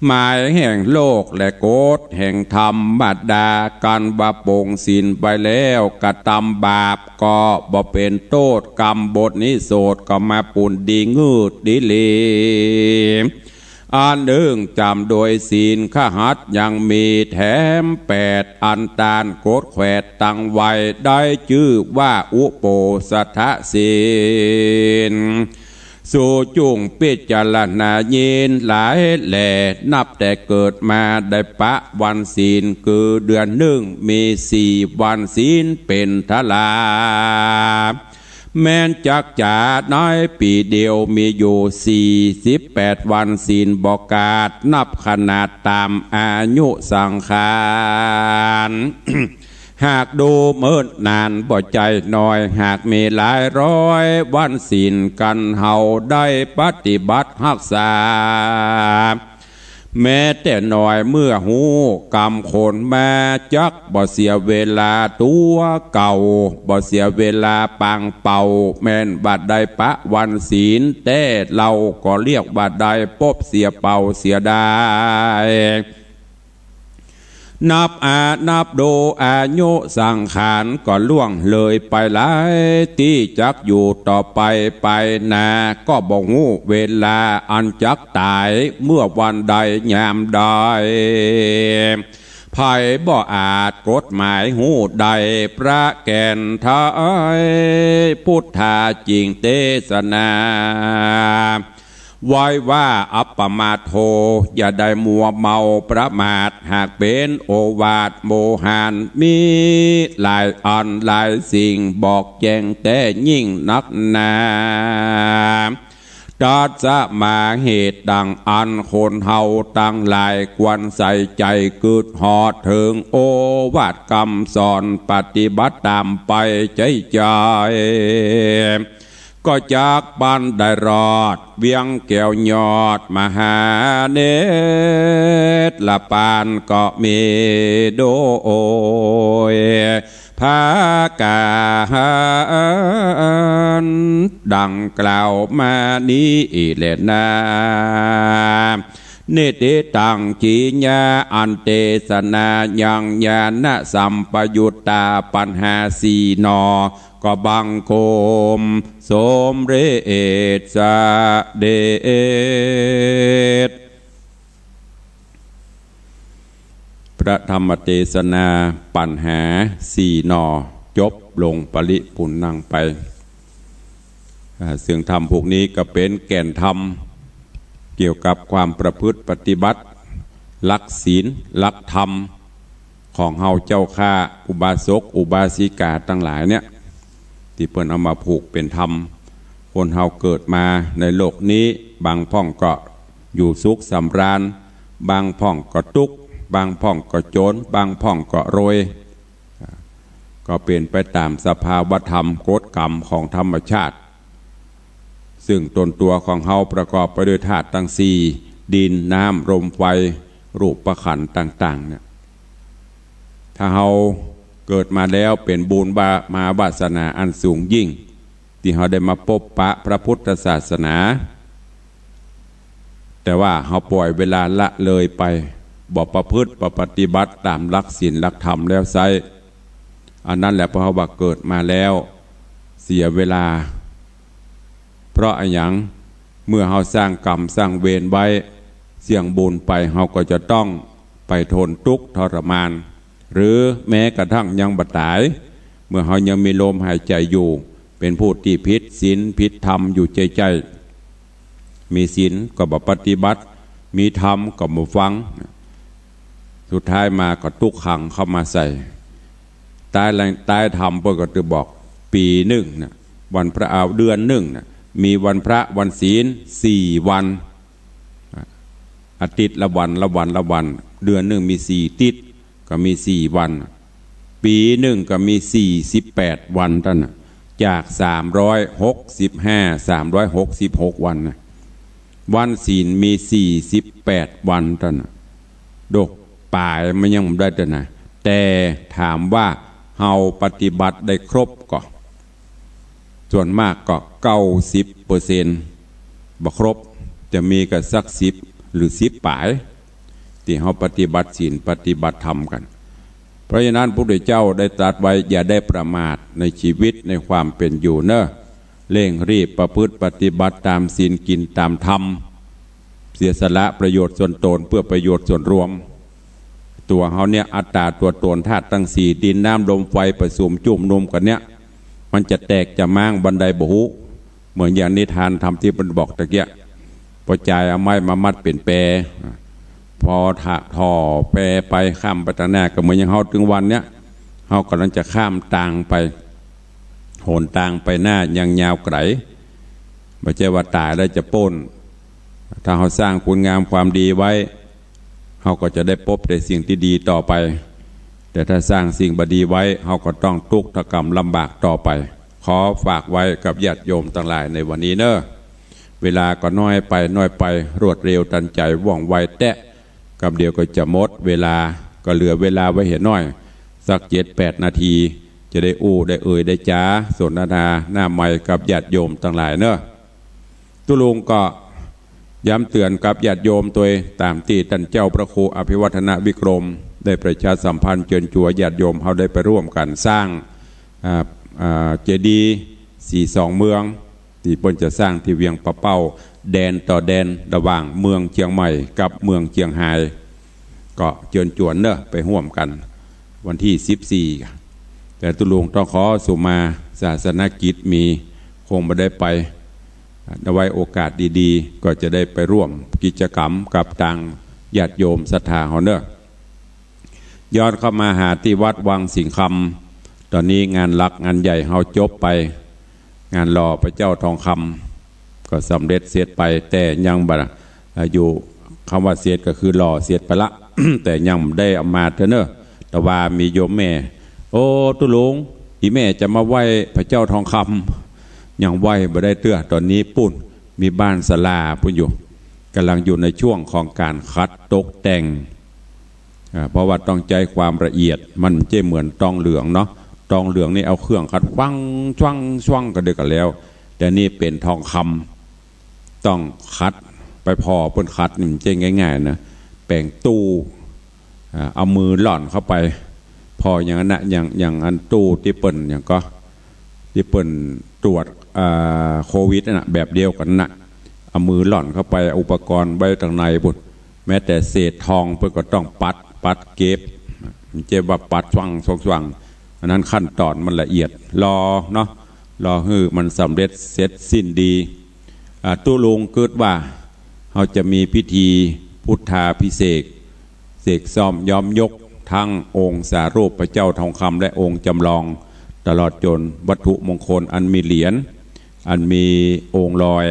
หมายแห่งโลกและโกฎแห่งธรรมบัดดาการบาปงศีลไปแล้วกระทำบาปก็บ่เป็นโทษกรรมบทนี้โสดก็มาปุ่นดีงืดดีลีอันหนึ่งจำโดยศีลขหัดยังมีแถม8อันตานโกฎแขวดตั้งไว้ได้ชื่อว่าอุโปสถศีลสู่จุงพิจารณายินหลายแหล่นับแต่เกิดมาได้ปะวันศีลคือเดือนหนึ่งมี4วันศีลเป็นทลาแม้นจักจ่าน้อยปีเดียวมีอยู่48วันศีลบอกาดนับขนาดตามอายุสังขาร หากดูเมินนานบ่ใจน้อยหากมีหลายร้อยวันศีลกันเฮาได้ปฏิบัติรักษาแม้แต่น้อยเมื่อหูกรรมคนมาจักบ่เสียเวลาตัวเก่าบ่เสียเวลาปังเป่าแม่นบัดใดปะวันศีลแต่เราก็เรียกบัดใดปบเสียเป่าเสียได้นับโดอายุสังขารก็ล่วงเลยไปหลายที่จักอยู่ต่อไปนาก็บ่ฮู้เวลาอันจักตายเมื่อวันใดยามใดไผบ่อาจกฎหมายหูใดพระแก่นทายพุทธาจริงเทศนาไว้ว่าอัปปมาโทอย่าได้มัวเมาประมาทหากเป็นโอวาทโมหานมีหลายอันหลายสิ่งบอกแจ้งแต่ยิ่งนักหนาจัดจะมาเหตุดังอันคนเฮาตั้งหลายควรใส่ใจกึดหอดถึงโอวาทคำสอนปฏิบัติตามไปใจก็จากบ้านได้รอดเวียงแก้วยอดมหาเนตรละปานก็มีโดยภากาหดังกล่าวมานี้แหละนาเนติตังจีญาอันเตสนายังญาณสัมปยุตตาปัญหาสีนอก็บังโคมสมเรศเดชพระธรรมเทศนาปัญหา4 นอจบลงปริปุณังไปซึ่งธรรมพวกนี้ก็เป็นแก่นธรรมเกี่ยวกับความประพฤติปฏิบัติหลักศีลหลักธรรมของเฮาเจ้าข้าอุบาสกอุบาสิกาทั้งหลายเนี่ยที่เพิ่นเอามาผูกเป็นธรรมคนเฮาเกิดมาในโลกนี้บางพ่องก็อยู่สุขสำราญบางพ่องก็ทุกข์บางพ่องก็จนบางพ่องก็รวย ก็เป็นไปตามสภาวธรรมกฎกรรมของธรรมชาติซึ่งตนตัวของเฮาประกอบไปด้วยธาตุทั้งสี่ดินน้ำลมไฟรูปประขันธ์ต่างๆเนี่ยถ้าเฮาเกิดมาแล้วเป็นบุญมาวาสนาอันสูงยิ่งที่เฮาได้มาพบปะพระพุทธศาสนาแต่ว่าเฮาปล่อยเวลาละเลยไปบ่ประพฤติปฏิบัติตามหลักศีลหลักธรรมแล้วไซอันนั้นแหละเพราะว่าเกิดมาแล้วเสียเวลาเพราะอะไรอย่างเมื่อเฮาสร้างกรรมสร้างเวรไว้เสี่ยงบุญไปเฮาก็จะต้องไปทนทุกข์ทรมานหรือแม้กระทั่งยังบัดตายเมื่อเฮายังมีลมหายใจอยู่เป็นผู้ที่ผิดศีลผิดธรรมอยู่ใจมีศีลก็บ่ปฏิบัติมีธรรมก็บ่ฟังสุดท้ายมาก็ทุกขังเข้ามาใส่ตายธรรมเพิ่นก็จะบอกปีหนึ่งนะวันพระเอาเดือนหนึ่งนะมีวันพระวันศีล4 วันอาทิตย์ละวันเดือนหนึ่งมี4 ติดก็มี4 วันปีหนึ่งก็มี48 วันท่านนะจาก366 วันนะวันศีลมี48 วันท่านนะดกป่ายมันยังได้แต่นะแต่ถามว่าเฮาปฏิบัติได้ครบก็ส่วนมากก็90%บ่ครบจะมีกับสัก10หรือ10ป่ายที่เฮาปฏิบัติศีลปฏิบัติธรรมกันเพราะฉะนั้นพระพุทธเจ้าได้ตรัสไว้อย่าได้ประมาทในชีวิตในความเป็นอยู่เนอะเร่งรีบประพฤติปฏิบัติตามศีลกินตามธรรมเสียสละประโยชน์ส่วนตนเพื่อประโยชน์ส่วนรวมตัวเขาเนี่ยอัตตาตัวตนธาตุทั้งสี่ดินน้ำลมไฟผสมจุ่มนมกันเนี่ยมันจะแตกจะม้างบันไดบุหุเหมือนอย่างนิทานทำที่มันบอกตะเกียพอใจเอาไม้มามัดเป็นแปรพอถ่อแปรไปข้ามไปทางหน้าก็เหมือนอย่างเขาถึงวันเนี้ยเขากำลังจะข้ามต่างไปโหนต่างไปหน้ายังยาวไกลไม่ใช่ว่าตายแล้วจะป้นถ้าเขาสร้างคุณงามความดีไว้เขาก็จะได้พบแต่สิ่งที่ดีต่อไปแต่ถ้าสร้างสิ่งบดีไว้เขาก็ต้องทุกข์กรรมลำบากต่อไปขอฝากไว้กับญาติโยมทั้งหลายในวันนี้เนอะเวลาก็น้อยไปรวดเร็วทันใจว่องไวแตะกับเดียวก็จะหมดเวลาก็เหลือเวลาไว้เห็นน้อยสัก7-8 นาทีจะได้ได้ได้จ้าสนทนาหน้าใหม่กับญาติโยมทั้งหลายเนอะตุลุงก็ย้ำเตือนกับญาติโยมตัวตามที่ท่านเจ้าพระครูอภิวัฒนวิกรมได้ประชาสัมพันธ์เชิญชวนญาติโยมเขาได้ไปร่วมกันสร้างเจดีย์42 เมืองที่เพิ่นจะสร้างที่เวียงปะเป้าแดนต่อแดนระหว่างเมืองเชียงใหม่กับเมืองเชียงรายก็เชิญชวนเนอะไปร่วมกันวันที่14แต่ตุลุงต้องขอสุมาศาสนกิจมีคงไม่ได้ไปไว้โอกาสดีๆก็จะได้ไปร่วมกิจกรรมกับทางญาติโยมศรัทธาเขาเนอะย้อนเข้ามาหาที่วัดวังสิงห์คำตอนนี้งานหลักงานใหญ่เขาจบไปงานหล่อพระเจ้าทองคำก็สำเร็จเสร็จไปแต่ยังบ่อยู่คำว่าเสร็จก็คือหล่อเสร็จไปละ แต่ยังได้เอามาเถอะเนอะแต่ว่ามีโยมแม่โอ้ตุลุงอีแม่จะมาไหว้พระเจ้าทองคำยังไหว้บ่ได้เตื้อตอนนี้ปุ่นมีบ้านศาลาปุ่นอยู่กำลังอยู่ในช่วงของการคัดตกแต่งเพราะว่าต้องใจความละเอียดมันไม่เหมือนตองเหลืองเนาะตองเหลืองนี่เอาเครื่องคัดฟังช่วงก็เด็กกันแล้วแต่นี่เป็นทองคำต้องคัดไปพอเปิ้นคัดนี่มันจะง่ายๆนะแปลงตู้เอามือหล่อนเข้าไปพออย่างนั้นนะอย่างอันตู้ที่เปิ้นอย่างก็ที่เปิ้นตรวจโควิดนะแบบเดียวกันนะเอามือหล่อนเข้าไปอุปกรณ์ไว้ทางในบุตรแม้แต่เศษทองเพื่อก็ต้องปัดเก็บมันจะว่าปัดสว่างอันนั้นขั้นตอนมันละเอียดรอเนาะรอให้มันสำเร็จเสร็จสิ้นดีตุลุงเกิดว่าเขาจะมีพิธีพุทธาภิเษกเสกซ่อมย้อมยกทั้งองค์สารูปพระเจ้าทองคำและองค์จำลองตลอดจนวัตถุมงคลอันมีเหรียญอันมีองค์ลอย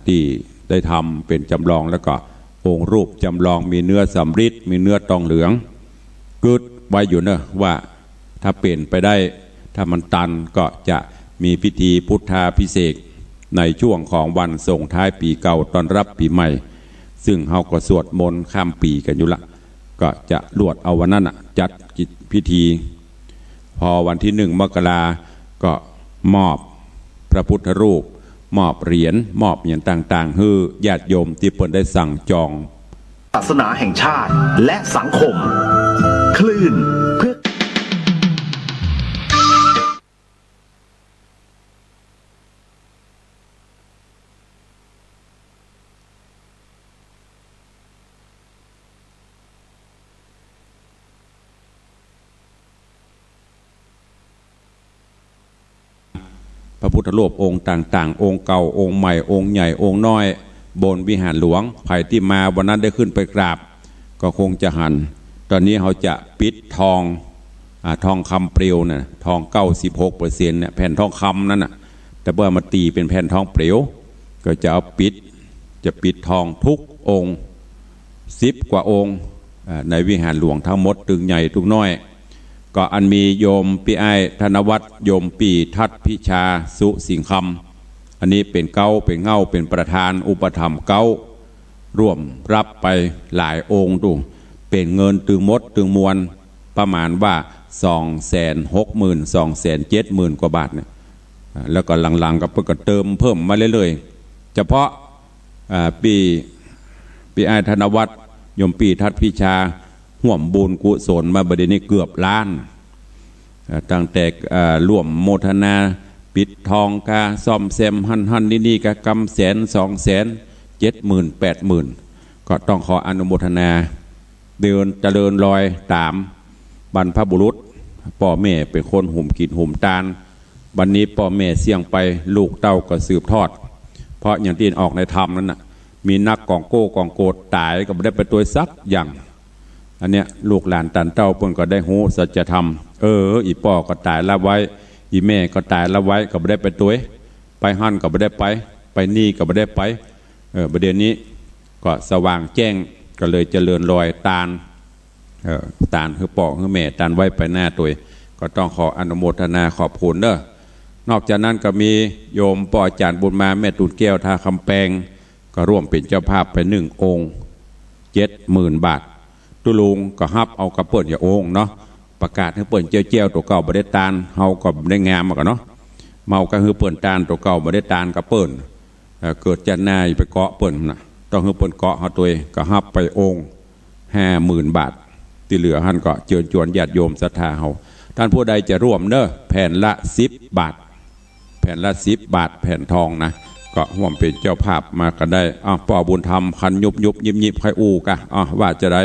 ที่ได้ทำเป็นจำลองแล้วก็องค์รูปจำลองมีเนื้อสำริดมีเนื้อทองเหลืองกึดไว้อยู่เนอะว่า ถ้าเปลี่ยนไปได้ถ้ามันตันก็จะมีพิธีพุทธาภิเษกในช่วงของวันส่งท้ายปีเก่าต้อนรับปีใหม่ซึ่งเฮาก็สวดมนต์ข้ามปีกันอยู่ละก็จะลวดเอาวันนั้นจัดพิธีพอวันที่1 มกราก็มอบพระพุทธรูปมอบเหรียญมอบอย่างต่างๆให้ญาติโยมที่เพิ่นได้สั่งจองศาสนาแห่งชาติและสังคมคลื่นเพื่อพระพุทธรูปองค์ต่างๆองค์เก่าองค์ใหม่องค์ใหญ่องค์น้อยบนวิหารหลวงไผ่ที่มาวันนั้นได้ขึ้นไปกราบก็คงจะหันตอนนี้เขาจะปิดทองทองคำเปลวเนี่ยทอง96%เนี่ยแผ่นทองคำนั่นน่ะแต่เมื่อมาตีเป็นแผ่นทองเปลวก็จะเอาจะปิดทองทุกองค์10 กว่าองค์ในวิหารหลวงทั้งหมดตึงใหญ่ตึงน้อยก็อันมีโยมปีไอธนวัฒน์โยมปีทัตพิชาสุสิงคำอันนี้เป็นเก้าเป็นเง่าเป็นประธานอุปถัมภ์เก้าร่วมรับไปหลายองค์ดูเป็นเงินตึงมดตึงมวลประมาณว่า260,000 270,000 กว่าบาทเนี่ยแล้วก็หลังๆก็เพิ่งก็เติมเพิ่มมาเรื่อยๆเฉพาะปีไอธนวัฒน์โยมปีทัตพิชาห่วมบุญกุศลมาบดีนี้เกือบล้านตั้งแต่ร่วมโมทนาปิดทองกาซ่อมแซมหันนี่กากำ100,000 270,000 80,000ก็ต้องขออนุโมทนาเดินเจริญรอยตามบรรพบุรุษพ่อแม่เป็นคนหุ่มกินหุ่มตาลวันนี้พ่อแม่เสี่ยงไปลูกเต้าก็สืบทอดเพราะอย่างที่ออกในธรรมนั้นน่ะมีนักกองโก้กองโกดตายก็ไม่ได้ไปตัวซักอย่างอันเนี้ยลูกหลานตันเต้าเพิ่นก็ได้หูสัจธรรมอีพ่อก็ตายละไว้อีแม่ก็ตายละไว้ก็ไม่ได้ไปตัวไปหั่นก็ไม่ได้ไปนี่ก็ไม่ได้ไปประเด็นนี้ก็สว่างแจ้งก็เลยเจริญรอยตาลคือปอกคือแม่ตาลไว้ไปหน้าตัวก็ต้องขออนุโมทนาขอบคุณเด้อนอกจากนั้นก็มีโยมป่ออาจารย์บุญมาแม่ตุนแก้วท่าคำแปงก็ร่วมเป็นเจ้าภาพไป1 องค์ 70,000 บาทตุลุงก็ฮับเอากระเปิ่นอย่าองเนาะประกาศให้เปิ่นเจียวตัวเก่าบ่ได้ตาลเฮาก็ได้งามกันเนาะเมาก็คือเปิ่นตาลตัวเก่าบ่ได้ตาลกระเปิ่นเกิดจันนายไปเกาะเปิ่นน่ะต้องให้เปิ่นเกาะเฮาตัวก็ฮับไปองค์ 50,000 บาทที่เหลือท่านก็เชิญชวนญาติโยมศรัทธาเฮาท่านผู้ใดจะร่วมเด้อแผ่นละ10 บาทแผ่นละ10 บาทแผ่นทองนะก็ร่วมเป็นเจ้าภาพมากันได้ป่อบุญธรรมคันยุบยิบใครอู้กะว่าจะได้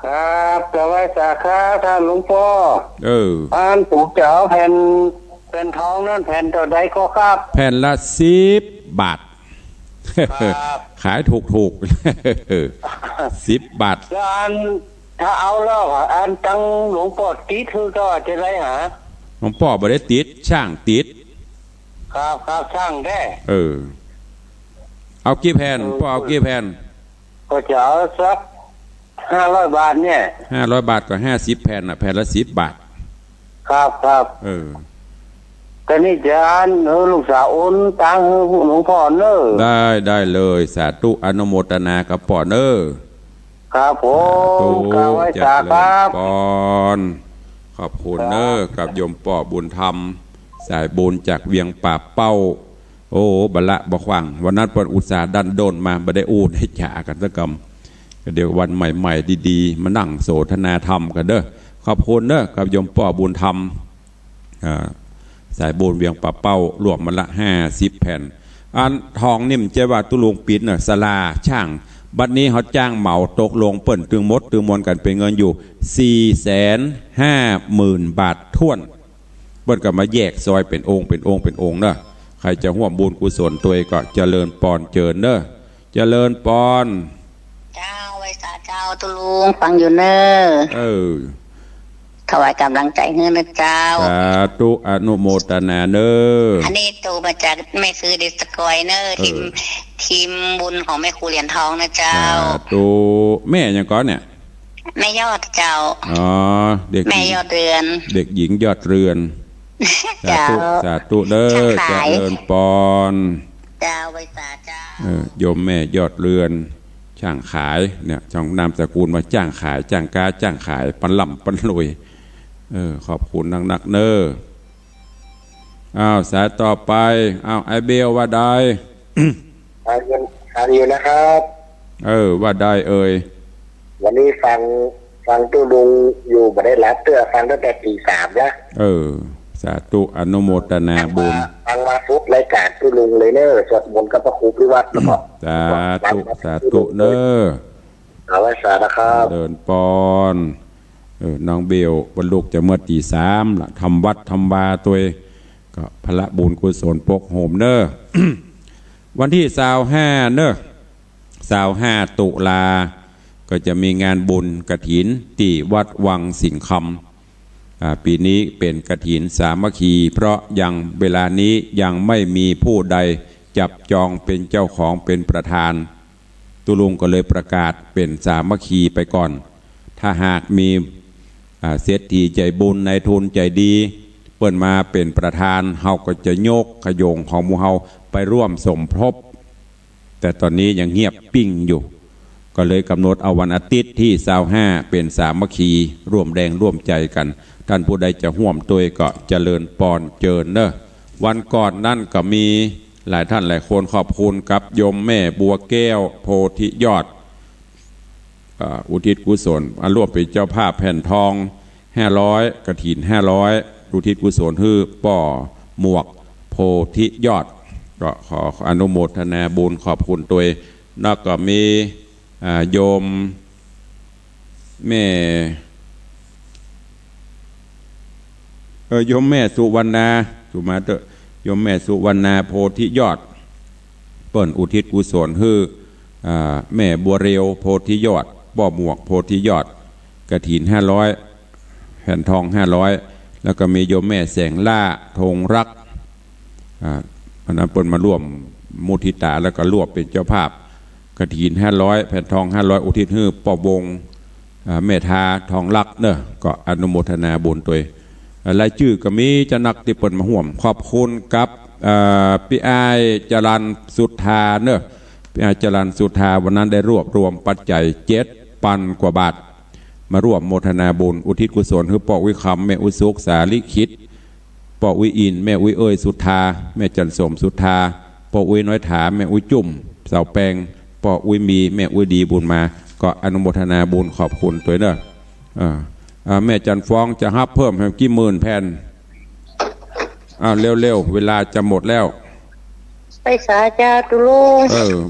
ครับสวัสดีครับท่านหลวงพ่ออ่านปู่เจ้าแผ่นทองนั่นแผ่นเท่าใดก็ครับแผ่นละ10 บาทขายถูก10 บาทถ้าเอาแล้วอันตังหลวงพ่อติดคือก็จะไรหาหลวงพ่อบ่ได้ติดช่างติดครับช่างได้เอากี่แผ่นพ่อเอากี่แผ่นก็จะเอาสัก500 บาทเนี่ย500 บาทก็50 แผ่นแผ่นละ10 บาทครับแต่นี่จะอ่านลูกสาวโอนตังหลวงพ่อเนอได้เลยสาธุอนุโมทนากับพ่อเนอครับผมกราบไหว้สาครับปอนขอบคุณเนอกับโยมป่อบุญธรรมสายบุญจากเวียงป่าเป้าโอ้บัลละบ่ขวังวันนั้นเปิดอุตสาห์ดันโดนมาบ่ได้อู้ได้จ่ากันสักกำเดี๋ยววันใหม่ๆดีๆมานั่งโสทนาธรรมกันเด้อขอบคุณเด้อกับโยมป่อบุญธรรมสายบุญเวียงป่าเป้ารวมมันละ50 แผ่นอันทองนิ่มเจ้าว่าตุลุงปิดน่ะศาลาช่างบัดนี้เขาจ้างเหมาตกลงเปิ่นตึงมดตึงมวลกันเป็นเงินอยู่450,000 บาทท้วนเปิ่นก็มาแยกซอยเป็นองค์เนาะใครจะร่วมบุญกุศลตัวก็เจริญปอนเจิญเด้อเจริญปอนเจ้าไว้สาเจ้าตุลุงฟังอยู่เนอถวายกำลังใจให้นะเจ้าสาธุอนุโมทนาเนออันนี้ตูมาจากแม่คือเดสกอยเนอทีมบุญของแม่ครูเหรียญทองนะเจ้าสาธุแม่ยังก้อนเนี่ย แม่ยอดเจ้าอ๋อเด็กแม่ยอดเรือนเด็กหญิงยอดเรือนสาธุสาธุเด้อเจริญปอนเจ้าไว้สาเจ้าโยมแม่ยอดเรือนช่างขายเนี่ยช่องนามสกุลมาจ้างขายจ้างกาจ้างขายปันล่ำปันรวยขอบคุณนักเนอสายต่อไปไอเบลว่าได้ทานอยู่นะครับว่าได้วันนี้ฟังตู้ลุงอยู่บ่ได้รับเตื้อฟังตั้งแต่ตี3นะสาธุอนุโมทนาบุญฟังมาปุ๊บรายการตู้ลุงเลยเนอสวดมนต์กับพระครูพิวัตรแล้วก็สาธุเนอเอาไว้สาธุครับเดินปอนน้องเบลบรรลุจะเมื่อตี3ล่ะทำวัดทำวาตัวก็พระบุญกุศลปกโหมเนอ วันที่25เนอ25ตุลาก็จะมีงานบุญกฐินที่วัดวังสิงห์คำปีนี้เป็นกฐินสามัคคีเพราะยังเวลานี้ยังไม่มีผู้ใดจับจองเป็นเจ้าของเป็นประธานตุลุงก็เลยประกาศเป็นสามัคคีไปก่อนถ้าหากมีเศรษฐีใจบุญในทุนใจดีเปิดมาเป็นประธานเฮาก็จะโยกขยงของหมู่เฮาไปร่วมสมทบแต่ตอนนี้ยังเงียบปิ้งอยู่ก็เลยกำหนดเอาวันอาทิตย์ที่25เป็นสามัคคีร่วมแรงร่วมใจกันท่านผู้ใดจะห่วมตัวก็เจริญปอนเจิญเนอะวันก่อนนั่นก็มีหลายท่านหลายคนขอบคุณกับโยมแม่บัวแก้วโพธิยอดอุทิศกุศลร่วมเป็นเจ้าภาพแผ่นทอง500กฐิน500อุทิศกุศลฮือป่อหมวกโพธิยอดก็ขออนุโมทนาบุญขอบคุณตัวนอกก็มีโยมแม่โยมแม่สุวรรณาสุมาเตโยมแม่สุวรรณาโพธิยอดเปิ้นอุทิศกุศลฮือแม่บัวเรียวโพธิยอดป่อหมวกโพธิยอดกฐิน500แผ่นทอง500แล้วก็มีโยมแม่แสงล่าธงรักวันนั้นเปิ้นมาร่วมมุทิตาแล้วก็รวบเป็นเจ้าภาพกฐิน500แผ่นทอง500อุทิศให้ป่อวงเมธาทองลักเนอะก็อนุโมทนาบุญตัวรายชื่อก็มีจะนักที่เปิ้นมาห่วมขอบคุณกับพี่อ้ายจรัญสุธาเนอะพี่อ้ายจรัญสุธาวันนั้นได้รวบรวมปัจจัย7,000 กว่าบาทมาร่วมโมทนาบุญอุทิศกุศลให้ป่อวิคำแม่อุสุกสาลิขิตป่อวิอินแม่อุยเอ้ยสุธาแม่จันสมสุธาป่ออุยน้อยถาแม่อุยจุ่มเสาแปงป่ออุยมีแม่อุยดีบุญมาก็อนุโมทนาบุญขอบคุณตัวเนอะแม่จันฟ้องจะฮับเพิ่มให้กี่หมื่นแผ่นเร็วเวลาจะหมดแล้วไปสาจาตุลุง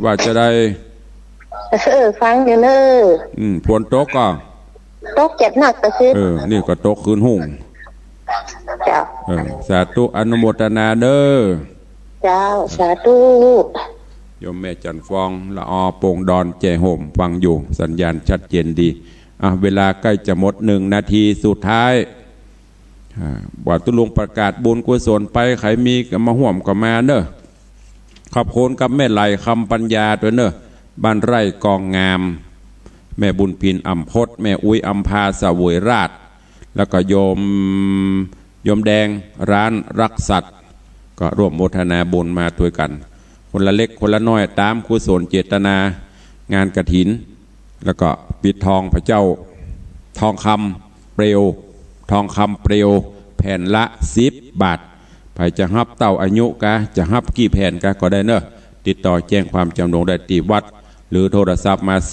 ว่าจะได้ฟังอยู่เนอะฝนตกก็ตกเจ็บหนักแต่คือนี่ก็ตกคืนหุ่งเจ้าสาธุอนุโมทนาเด้อเจ้าสาธุโยมแม่จันฟองละอโป่งดอนแจ่ห่มฟังอยู่สัญญาณชัดเจนดีเวลาใกล้จะหมด1 นาทีสุดท้ายว่าตุลุงประกาศบุญกุศลไปใครมีก็มาห่วมก็มาเนอะขอบคุณกับแม่ไหลคำปัญญาตัวเนอะบ้านไร่กองงามแม่บุญพินอัมพศแม่อุ้ยอัมพาสวยราชแล้วก็โยมแดงร้านรักสัตว์ก็ร่วมโมทนาบุญมาด้วยกันคนละเล็กคนละน้อยตามกุศลเจตนางานกฐินแล้วก็ปิดทองพระเจ้าทองคำเปลวทองคำเปลวแผ่นละ10 บาทใครจะฮับเต่าอายุกะจะฮับกี่แผ่นกะก็ได้เนอะติดต่อแจ้งความจำนงได้ที่วัดหรือโทรศัพท์มา0817836540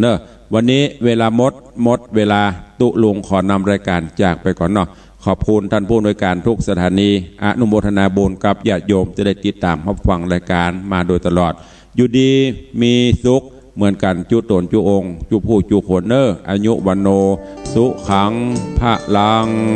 เนอะวันนี้เวลาหมดเวลาตุลุงขอนำรายการจากไปก่อนเนาะขอบคุณท่านผู้อำนวยการทุกสถานีอนุโมทนาบุญกับญาติโยมจะได้ติดตามรับฟังรายการมาโดยตลอดอยู่ดีมีสุขเหมือนกันจุตนจุองค์จุผู้จุขนเนออายุวันโนสุขังพระลัง